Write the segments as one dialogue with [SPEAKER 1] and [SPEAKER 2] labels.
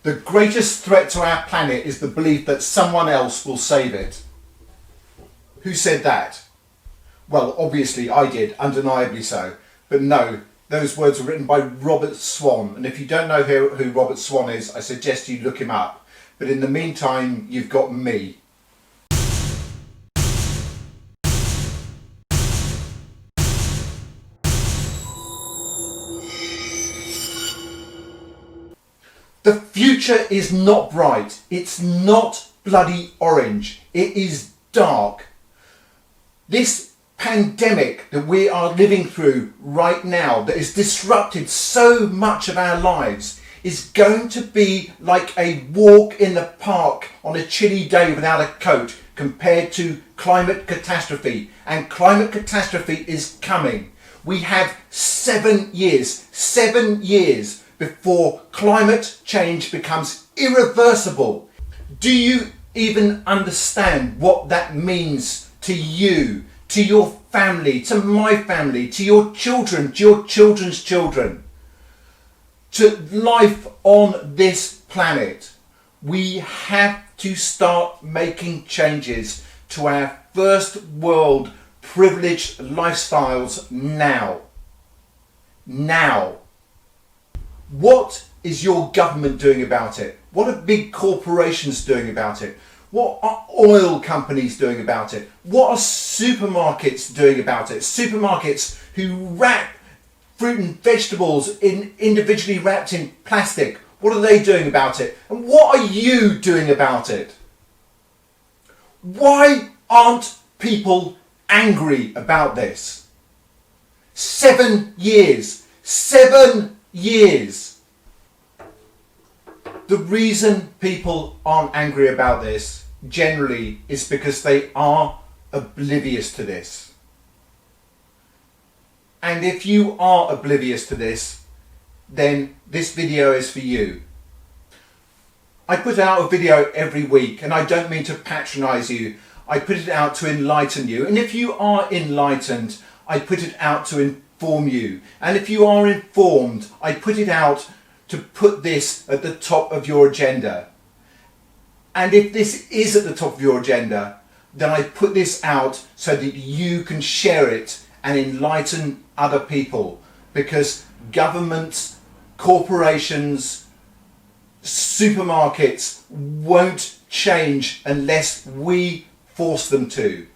[SPEAKER 1] The greatest threat to our planet is the belief that someone else will save it. Who said that? Well, obviously I did, undeniably so. But no, those words were written by Robert Swan. And if you don't know who Robert Swan is, I suggest you look him up. But in the meantime, you've got me. The future is not bright. It's not bloody orange. It is dark. This pandemic that we are living through right now, that has disrupted so much of our lives, is going to be like a walk in the park on a chilly day without a coat compared to climate catastrophe. And climate catastrophe is coming. We have 7 years before climate change becomes irreversible. Do you even understand what that means to you, to your family, to my family, to your children, to your children's children, to life on this planet? We have to start making changes to our first world privileged lifestyles now. Now. What is your government doing about it? What are big corporations doing about it? What are oil companies doing about it? What are supermarkets doing about it? Supermarkets who wrap fruit and vegetables individually wrapped in plastic. What are they doing about it? And what are you doing about it? Why aren't people angry about this? 7 years. 7 years. The reason people aren't angry about this generally is because they are oblivious to this. And if you are oblivious to this, then this video is for you. I put out a video every week, and I don't mean to patronize you. I put it out to enlighten you. And if you are enlightened, I put it out to inform you. And if you are informed, I put it out to put this at the top of your agenda. And if this is at the top of your agenda, then I put this out so that you can share it and enlighten other people. Because governments, corporations, supermarkets won't change unless we force them to.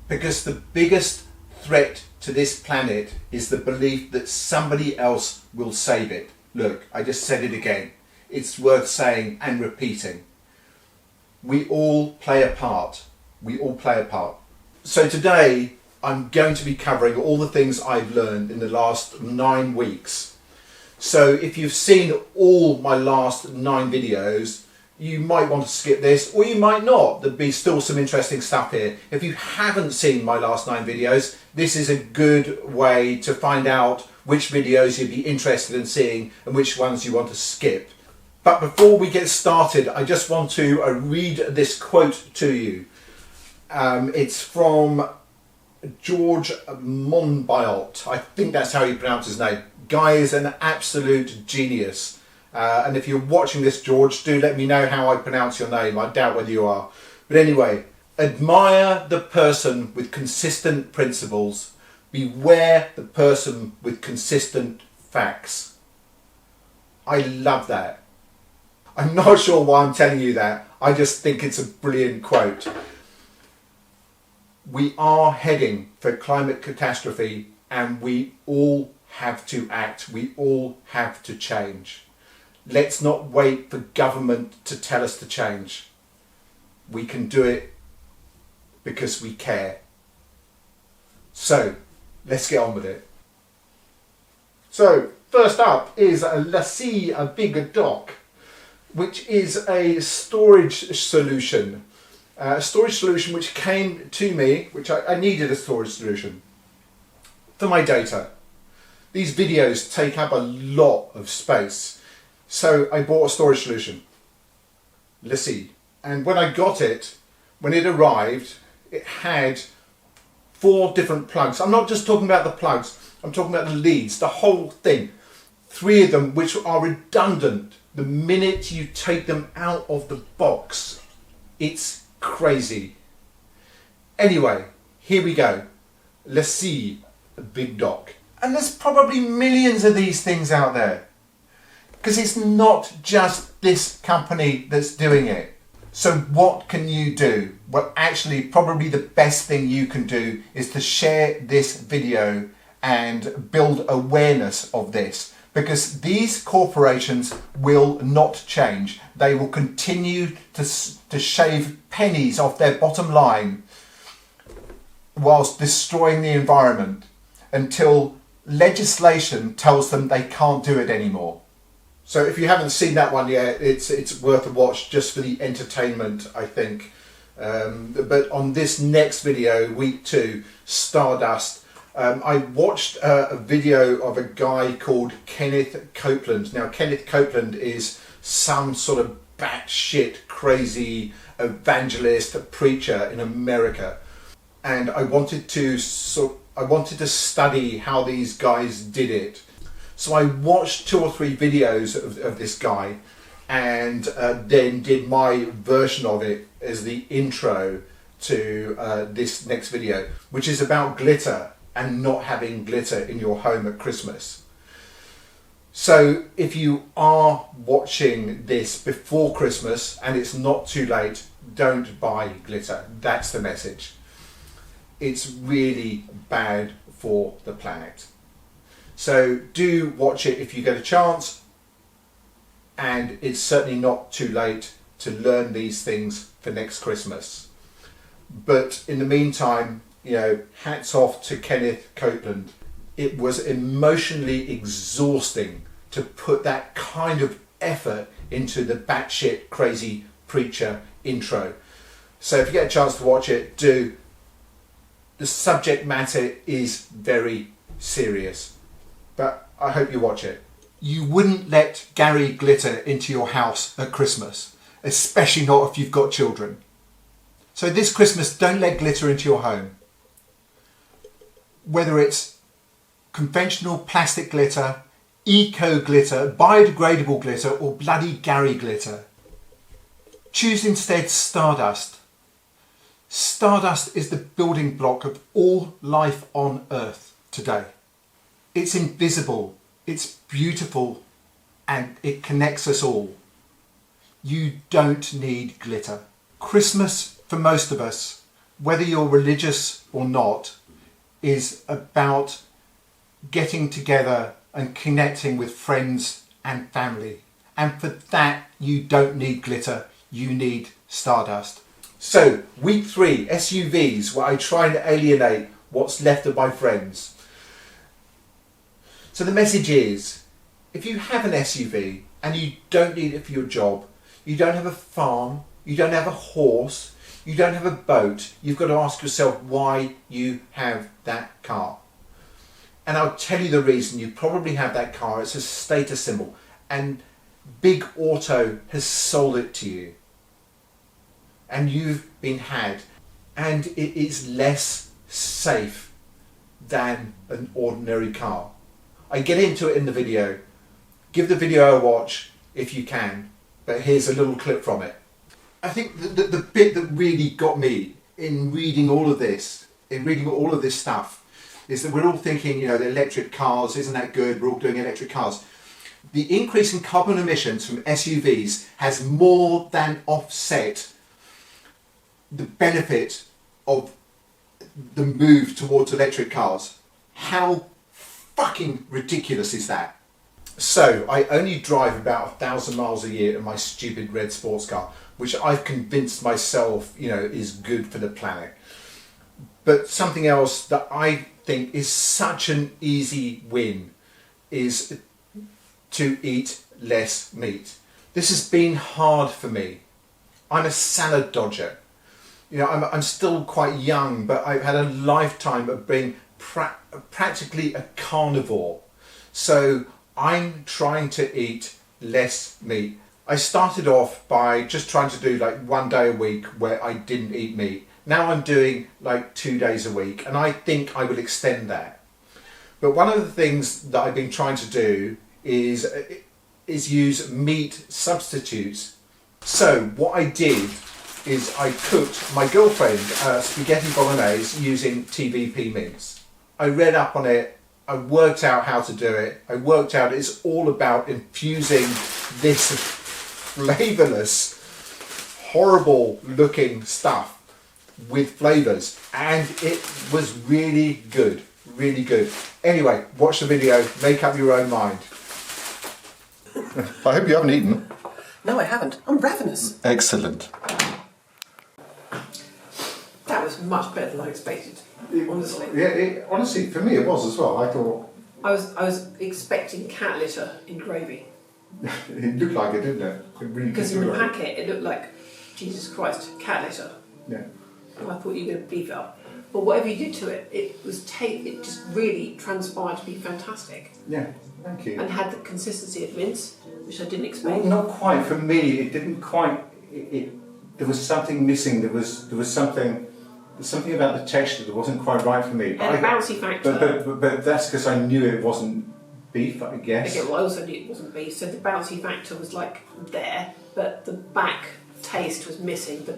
[SPEAKER 1] Because the biggest threat to this planet is the belief that somebody else will save it. Look, I just said it again. It's worth saying and repeating. We all play a part. We all play a part. So today I'm going to be covering all the things I've learned in the last 9 weeks. So if you've seen all my last 9 videos, you might want to skip this, or you might not. There'll be still some interesting stuff here. If you haven't seen my last 9 videos, this is a good way to find out which videos you'd be interested in seeing and which ones you want to skip. But before we get started, I just want to read this quote to you. It's from George Monbiot. I think that's how you pronounce his name. Guy is an absolute genius. And if you're watching this, George, do let me know how I pronounce your name. I doubt whether you are. But anyway, admire the person with consistent principles. Beware the person with consistent facts. I love that. I'm not sure why I'm telling you that. I just think it's a brilliant quote. We are heading for climate catastrophe, and we all have to act. We all have to change. Let's not wait for government to tell us to change. We can do it because we care. So, let's get on with it. So, first up is a Lacie, a big dock, which is a storage solution. A storage solution which came to me, which I needed a storage solution for my data. These videos take up a lot of space. So I bought a storage solution, Lacie. And when I got it, when it arrived, it had 4 different plugs. I'm not just talking about the plugs, I'm talking about the leads, the whole thing. 3 of them which are redundant. The minute you take them out of the box, it's crazy. Anyway, here we go. Lacie, Big Doc. And there's probably millions of these things out there, because it's not just this company that's doing it. So what can you do? Well, actually, probably the best thing you can do is to share this video and build awareness of this, because these corporations will not change. They will continue to shave pennies off their bottom line whilst destroying the environment until legislation tells them they can't do it anymore. So if you haven't seen that one yet, it's worth a watch just for the entertainment, I think. But on this next video, week 2, Stardust, I watched a video of a guy called Kenneth Copeland. Now, Kenneth Copeland is some sort of batshit crazy evangelist preacher in America, and I wanted to study how these guys did it. So I watched 2 or 3 videos of this guy, and then did my version of it as the intro to this next video, which is about glitter and not having glitter in your home at Christmas. So if you are watching this before Christmas and it's not too late, don't buy glitter. That's the message. It's really bad for the planet. So do watch it if you get a chance, and it's certainly not too late to learn these things for next Christmas. But in the meantime, you know, hats off to Kenneth Copeland. It was emotionally exhausting to put that kind of effort into the batshit crazy preacher intro. So if you get a chance to watch it, do. The subject matter is very serious, but I hope you watch it. You wouldn't let Gary glitter into your house at Christmas, especially not if you've got children. So this Christmas, don't let glitter into your home. Whether it's conventional plastic glitter, eco glitter, biodegradable glitter, or bloody Gary glitter, choose instead Stardust. Stardust is the building block of all life on Earth today. It's invisible, it's beautiful, and it connects us all. You don't need glitter. Christmas, for most of us, whether you're religious or not, is about getting together and connecting with friends and family. And for that, you don't need glitter, you need Stardust. So, week 3, SUVs, where I try and alienate what's left of my friends. So the message is, if you have an SUV and you don't need it for your job, you don't have a farm, you don't have a horse, you don't have a boat, you've got to ask yourself why you have that car. And I'll tell you the reason. You probably have that car. It's a status symbol, and Big Auto has sold it to you, and you've been had, and it is less safe than an ordinary car. I get into it in the video. Give the video a watch if you can, but here's a little clip from it. I think the bit that really got me in reading all of this, stuff, is that we're all thinking, you know, the electric cars, isn't that good? We're all doing electric cars. The increase in carbon emissions from SUVs has more than offset the benefit of the move towards electric cars. How fucking ridiculous is that? So I only drive about 1,000 miles a year in my stupid red sports car, which I've convinced myself, you know, is good for the planet. But something else that I think is such an easy win is to eat less meat. This has been hard for me. I'm a salad dodger. You know, I'm still quite young, but I've had a lifetime of being practically a carnivore. So I'm trying to eat less meat. I started off by just trying to do like 1 day a week where I didn't eat meat. Now I'm doing like 2 days a week, and I think I will extend that. But one of the things that I've been trying to do is is use meat substitutes. So what I did is I cooked my girlfriend spaghetti bolognese using TVP mince. I read up on it, I worked out how to do it, I worked out it's all about infusing this flavourless, horrible looking stuff with flavours, and it was really good, really good. Anyway, watch the video, make up your own mind.
[SPEAKER 2] I hope you haven't eaten.
[SPEAKER 3] No, I haven't. I'm ravenous.
[SPEAKER 2] Excellent.
[SPEAKER 3] That was much better than I expected, honestly.
[SPEAKER 1] Yeah, honestly, for me it was as well. I thought...
[SPEAKER 3] I was expecting cat litter in gravy.
[SPEAKER 1] It looked like it, didn't it? It really
[SPEAKER 3] Because
[SPEAKER 1] did
[SPEAKER 3] in the
[SPEAKER 1] look like
[SPEAKER 3] packet it looked like, Jesus Christ, cat litter.
[SPEAKER 1] Yeah.
[SPEAKER 3] And I thought you were going to beef it up. But whatever you did to it, it just really transpired to be fantastic.
[SPEAKER 1] Yeah, thank you.
[SPEAKER 3] And had the consistency of mince, which I didn't expect.
[SPEAKER 1] Well, not quite for me. It didn't quite. There was something missing. There was something about the texture that wasn't quite right for me.
[SPEAKER 3] And a bouncy factor.
[SPEAKER 1] But that's because I knew it wasn't beef, I guess.
[SPEAKER 3] Okay, well, I also knew it wasn't beef, so the bouncy factor was like there, but the back taste was missing. The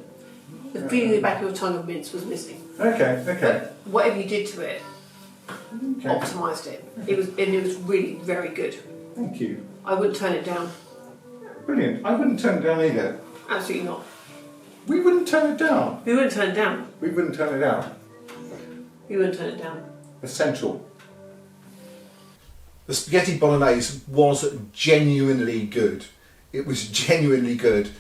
[SPEAKER 3] feeling in the back of your tongue of mince was missing.
[SPEAKER 1] Okay.
[SPEAKER 3] But whatever you did to it, optimised it. It was really very good.
[SPEAKER 1] Thank you.
[SPEAKER 3] I wouldn't turn it down.
[SPEAKER 1] Brilliant. I wouldn't turn it down either.
[SPEAKER 3] Absolutely not.
[SPEAKER 1] We wouldn't turn it down.
[SPEAKER 3] We wouldn't turn it down.
[SPEAKER 1] We wouldn't turn it down.
[SPEAKER 3] We wouldn't turn it down.
[SPEAKER 1] Essential. The spaghetti bolognese was genuinely good. It was genuinely good.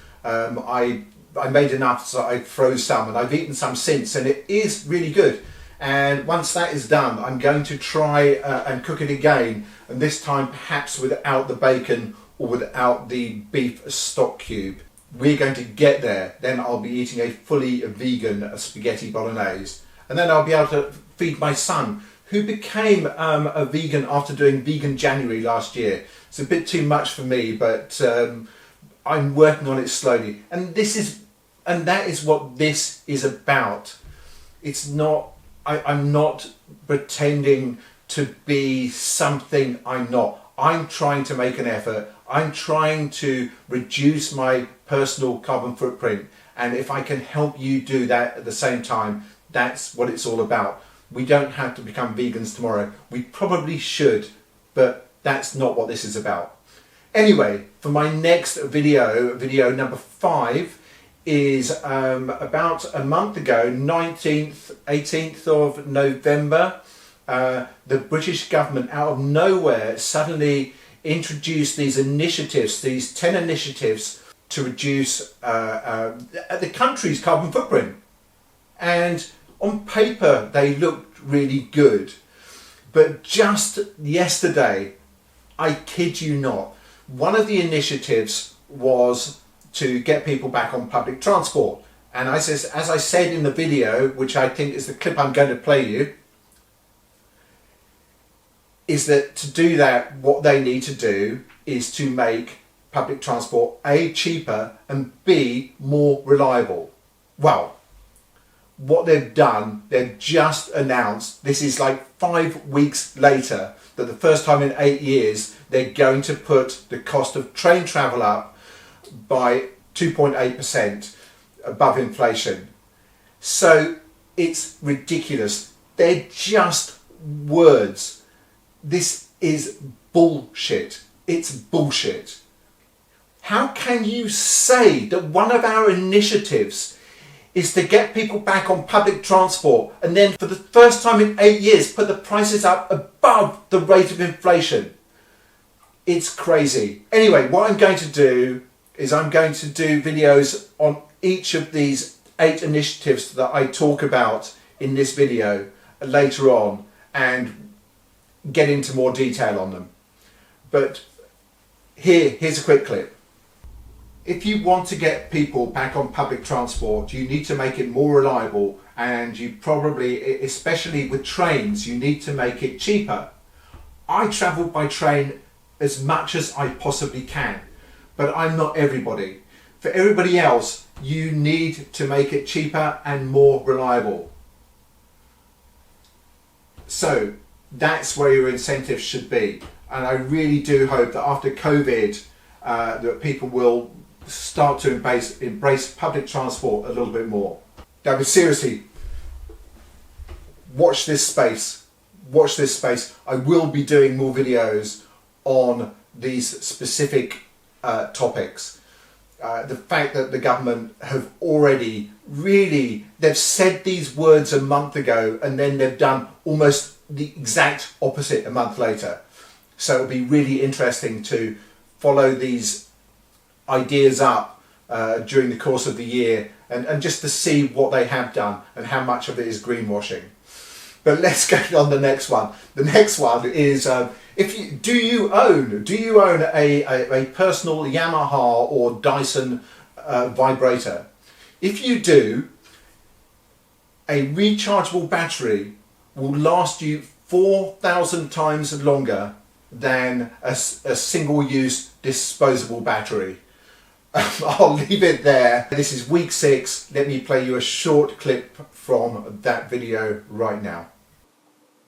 [SPEAKER 1] I made enough so I froze some, and I've eaten some since, and it is really good. And once that is done, I'm going to try and cook it again, and this time perhaps without the bacon or without the beef stock cube. We're going to get there. Then I'll be eating a fully vegan spaghetti bolognese, and then I'll be able to feed my son, who became a vegan after doing Vegan January last year. It's a bit too much for me, but I'm working on it slowly, and that is what this is about. It's not. I'm not pretending to be something I'm not. I'm trying to make an effort. I'm trying to reduce my personal carbon footprint, and if I can help you do that at the same time, that's what it's all about. We don't have to become vegans tomorrow. We probably should, but that's not what this is about. Anyway, for my next video number 5, is about a month ago, 19th, 18th of November, the British government out of nowhere suddenly introduced these initiatives, these 10 initiatives to reduce the country's carbon footprint. And on paper they looked really good, but just yesterday, I kid you not, one of the initiatives was to get people back on public transport. And as I said in the video, which I think is the clip I'm going to play you, is that to do that, what they need to do is to make public transport A, cheaper, and B, more reliable. Well, what they've done, they've just announced, this is like 5 weeks later, that the first time in 8 years, they're going to put the cost of train travel up by 2.8% above inflation. So it's ridiculous. They're just words. This is bullshit. It's bullshit. How can you say that one of our initiatives is to get people back on public transport and then for the first time in 8 years put the prices up above the rate of inflation? It's crazy. Anyway, what I'm going to do is I'm going to do videos on each of these 8 initiatives that I talk about in this video later on and get into more detail on them. But here's a quick clip. If you want to get people back on public transport, you need to make it more reliable, and you probably, especially with trains, you need to make it cheaper. I travel by train as much as I possibly can, but I'm not everybody. For everybody else, you need to make it cheaper and more reliable. So that's where your incentives should be. And I really do hope that after COVID, that people will start to embrace public transport a little bit more. Now, but seriously, watch this space. Watch this space. I will be doing more videos on these specific topics. The fact that the government have already they've said these words a month ago and then they've done almost the exact opposite a month later. So it'll be really interesting to follow these ideas up during the course of the year and just to see what they have done and how much of it is greenwashing. But let's go on the next one. The next one is do you own a personal Yamaha or Dyson vibrator? If you do, a rechargeable battery will last you 4,000 times longer than a single-use disposable battery. I'll leave it there. This is week 6. Let me play you a short clip from that video right now.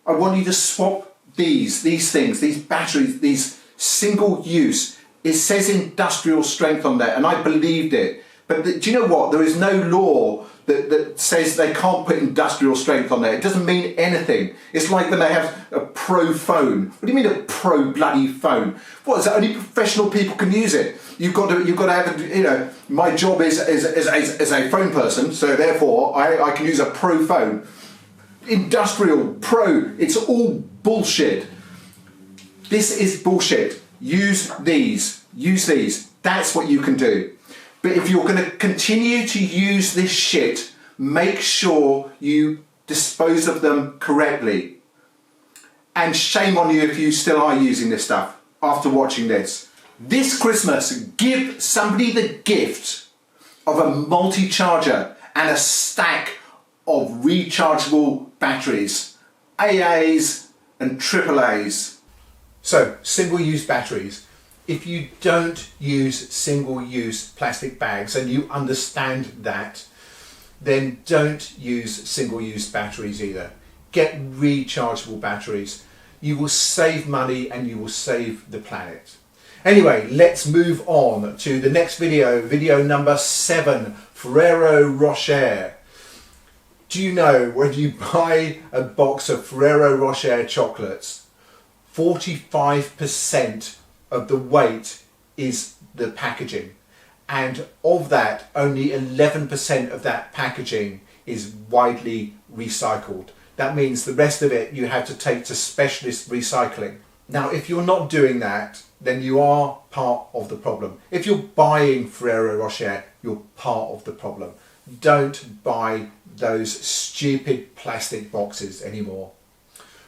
[SPEAKER 1] I want you to swap these things, these batteries, these single-use. It says industrial strength on there, and I believed it. But do you know what? There is no law that says they can't put industrial strength on there. It doesn't mean anything. It's like when they have a pro phone. What do you mean a pro bloody phone? What is it? Only professional people can use it. You've got to have, my job is as a phone person, so therefore I can use a pro phone. Industrial, pro, it's all bullshit. This is bullshit. Use these. That's what you can do. But if you're going to continue to use this shit, make sure you dispose of them correctly. And shame on you if you still are using this stuff after watching this. This Christmas, give somebody the gift of a multi-charger and a stack of rechargeable batteries, AAs and AAAs. So, single-use batteries. If you don't use single-use plastic bags and you understand that, then don't use single-use batteries either. Get rechargeable batteries. You will save money and you will save the planet. Anyway, let's move on to the next video, video number 7, Ferrero Rocher. Do you know when you buy a box of Ferrero Rocher chocolates, 45% of the weight is the packaging, and of that only 11% of that packaging is widely recycled. That means the rest of it you have to take to specialist recycling. Now if you're not doing that, then you are part of the problem. If you're buying Ferrero Rocher, you're part of the problem. Don't buy those stupid plastic boxes anymore.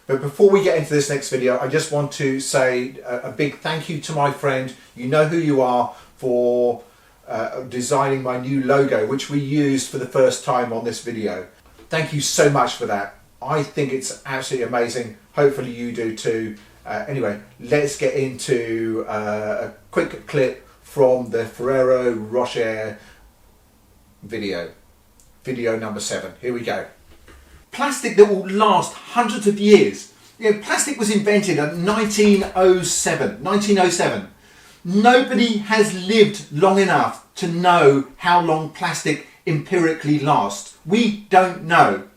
[SPEAKER 1] But before we get into this next video, I just want to say a big thank you to my friend. You know who you are, for designing my new logo, which we used for the first time on this video. Thank you so much for that. I think it's absolutely amazing. Hopefully you do too. Anyway, let's get into a quick clip from the Ferrero Rocher video. Video number 7. Here we go. Plastic that will last hundreds of years. You know, plastic was invented in 1907. Nobody has lived long enough to know how long plastic empirically lasts. We don't know.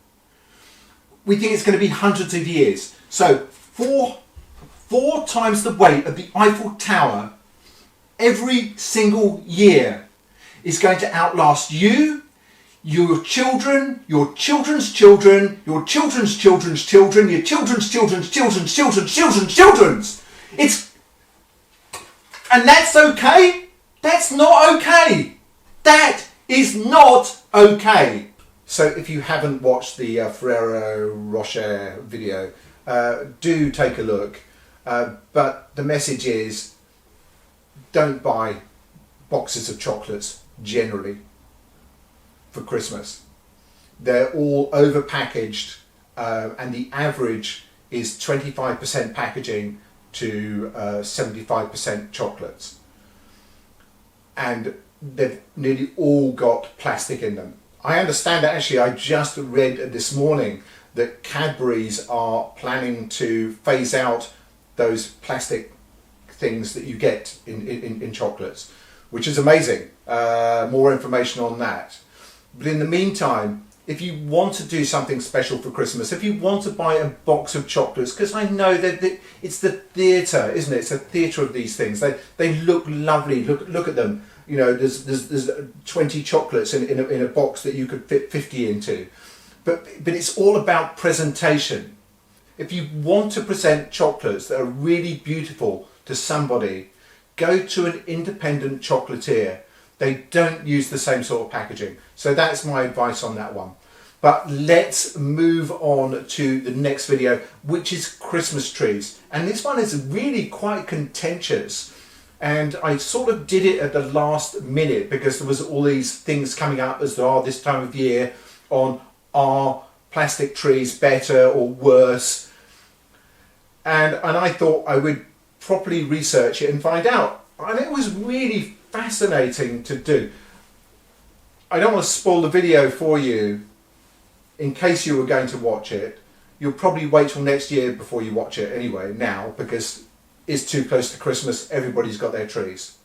[SPEAKER 1] We think it's going to be hundreds of years. So four times the weight of the Eiffel Tower every single year is going to outlast you, your children, your children's children, your children's children's children, your children's children's children's children's children's children's. And that's okay? That's not okay. That is not okay. So if you haven't watched the Ferrero Rocher video, do take a look. But the message is, don't buy boxes of chocolates generally for Christmas. They're all over packaged, and the average is 25% packaging to 75% chocolates, and they've nearly all got plastic in them. I understand that, actually I just read this morning that Cadbury's are planning to phase out those plastic things that you get in chocolates, which is amazing. More information on that. But in the meantime, if you want to do something special for Christmas, if you want to buy a box of chocolates, because I know that it's the theatre, isn't it? It's a theatre of these things. They look lovely. Look at them. You know, there's 20 chocolates in a box that you could fit 50 into. But it's all about presentation. If you want to present chocolates that are really beautiful to somebody, go to an independent chocolatier. They don't use the same sort of packaging. So that's my advice on that one. But let's move on to the next video, which is Christmas trees. And this one is really quite contentious. And I sort of did it at the last minute because there was all these things coming up as there are this time of year on, are plastic trees better or worse? And I thought I would properly research it and find out. And it was really fascinating to do. I don't want to spoil the video for you in case you were going to watch it. You'll probably wait till next year before you watch it anyway now, because it's too close to Christmas. Everybody's got their trees.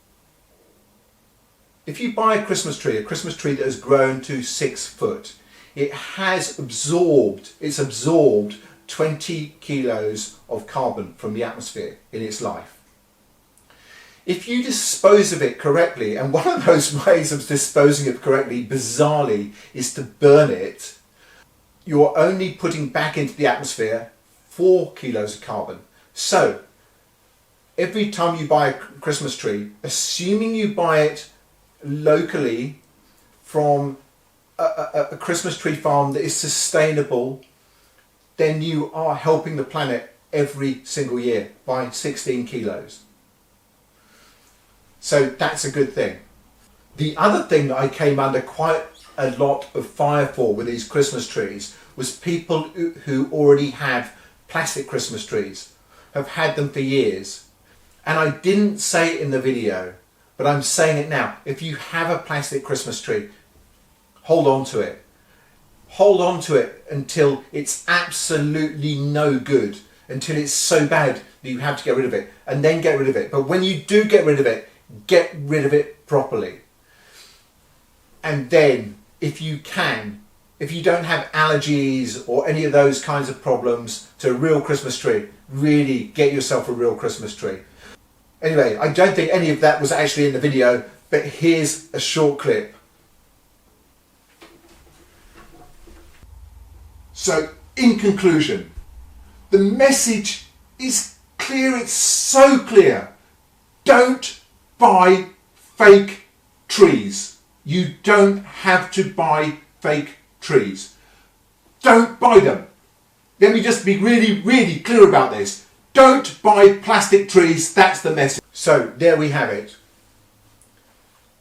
[SPEAKER 1] If you buy a Christmas tree that has grown to 6 foot, it's absorbed 20 kilos of carbon from the atmosphere in its life. If you dispose of it correctly, and one of those ways of disposing of it correctly, bizarrely, is to burn it, you're only putting back into the atmosphere 4 kilos of carbon. So, every time you buy a Christmas tree, assuming you buy it locally from a Christmas tree farm that is sustainable, then you are helping the planet every single year by 16 kilos. So that's a good thing. The other thing that I came under quite a lot of fire for with these Christmas trees was people who already have plastic Christmas trees, have had them for years. And I didn't say it in the video, but I'm saying it now. If you have a plastic Christmas tree, hold on to it. Hold on to it until it's absolutely no good, until it's so bad that you have to get rid of it, and then get rid of it. But when you do get rid of it properly. And then, if you can, if you don't have allergies or any of those kinds of problems to a real Christmas tree, really get yourself a real Christmas tree. Anyway, I don't think any of that was actually in the video, but here's a short clip. So, in conclusion, the message is clear, it's so clear. Don't buy fake trees. You don't have to buy fake trees. Don't buy them. Let me just be really, really clear about this. Don't buy plastic trees, that's the message. So, there we have it.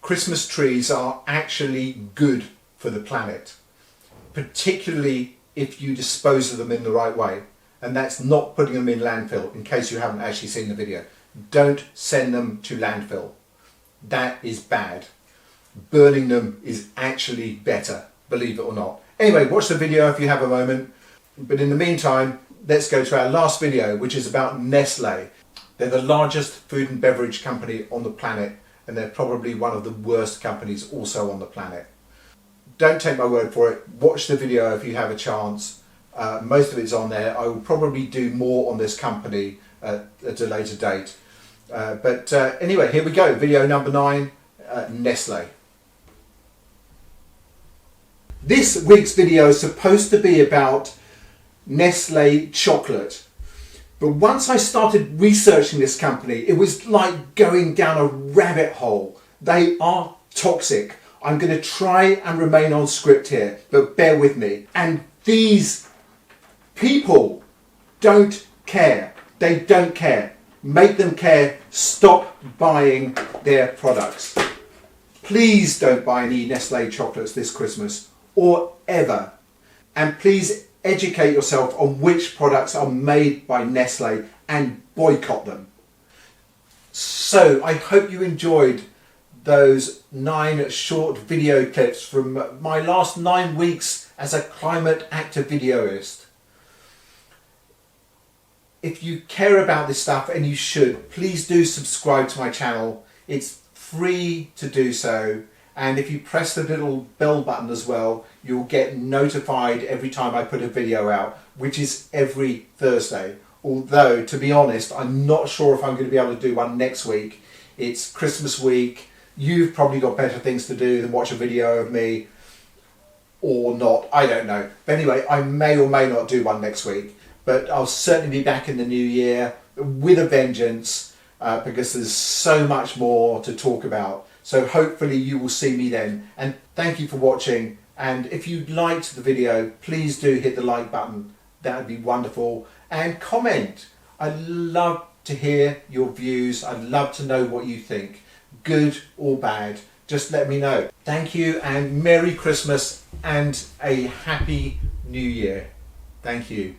[SPEAKER 1] Christmas trees are actually good for the planet, particularly if you dispose of them in the right way. And that's not putting them in landfill, in case you haven't actually seen the video. Don't send them to landfill. That is bad. Burning them is actually better, believe it or not. Anyway, watch the video if you have a moment. But in the meantime, let's go to our last video, which is about Nestle. They're the largest food and beverage company on the planet, and they're probably one of the worst companies also on the planet. Don't take my word for it. Watch the video if you have a chance. Most of it's on there. I will probably do more on this company at a later date. But anyway, here we go. Video number 9, Nestle. This week's video is supposed to be about Nestle chocolate. But once I started researching this company, it was like going down a rabbit hole. They are toxic. I'm going to try and remain on script here, but bear with me. And these people don't care. They don't care. Make them care. Stop buying their products. Please don't buy any Nestle chocolates this Christmas or ever. And please educate yourself on which products are made by Nestle and boycott them. So I hope you enjoyed those 9 short video clips from my last 9 weeks as a climate active videoist. if you care about this stuff, and you should, please do subscribe to my channel. It's free to do so. And if you press the little bell button as well, you'll get notified every time I put a video out, which is every Thursday. Although, to be honest, I'm not sure if I'm going to be able to do one next week. It's Christmas week. You've probably got better things to do than watch a video of me, or not, I don't know. But anyway, I may or may not do one next week. But I'll certainly be back in the new year with a vengeance, because there's so much more to talk about. So hopefully you will see me then. And thank you for watching. And if you liked the video, please do hit the like button. That would be wonderful. And comment. I'd love to hear your views. I'd love to know what you think. Good or bad. Just let me know. Thank you, and Merry Christmas and a Happy New Year. Thank you.